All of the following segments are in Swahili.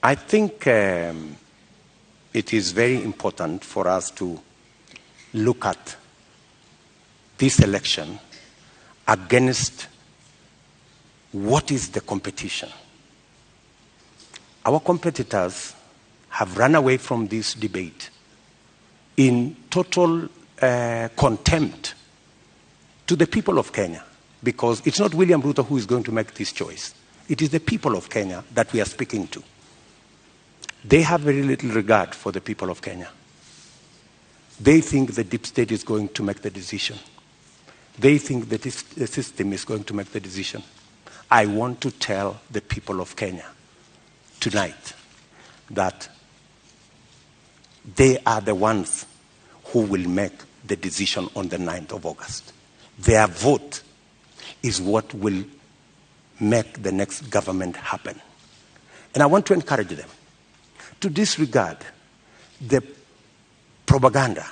I think it is very important for us to look at this election against what is the competition. Our competitors have run away from this debate in total contempt to the people of Kenya, because it's not William Ruto who is going to make this choice. It is the people of Kenya that we are speaking to. They have very little regard for the people of Kenya. They think the deep state is going to make the decision. They think that the system is going to make the decision. I want to tell the people of Kenya tonight that they are the ones who will make the decision on the 9th of August. Their vote is what will make the next government happen. And I want to encourage them to disregard the propaganda,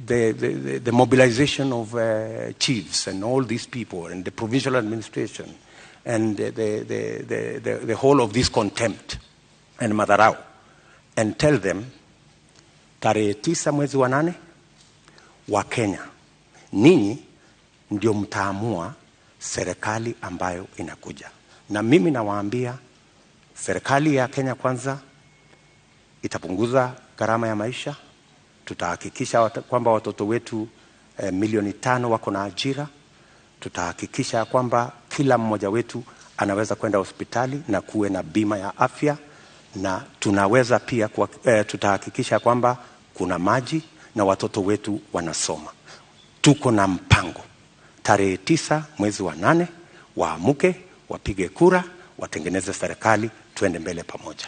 the mobilization of chiefs and all these people and the provincial administration and the whole of this contempt and madharau, and tell them, tarehe 9 mwezi wa 8 wa Kenya, ninyi ndio mtaamua serikali ambayo inakuja. Na mimi nawaambia, serikali ya Kenya Kwanza itapunguza gharama ya maisha. Tutahakikisha kwamba watoto wetu milioni 5 wako na ajira. Tutahakikisha kwamba kila mmoja wetu anaweza kwenda hospitali na kuwe na bima ya afya, na tunaweza pia tutahakikisha kwamba kuna maji na watoto wetu wanasoma. Tuko na mpango. Tarehe 9 mwezi wa 8 waamuke, wapige kura, watengeneze serikali, tuende mbele pamoja.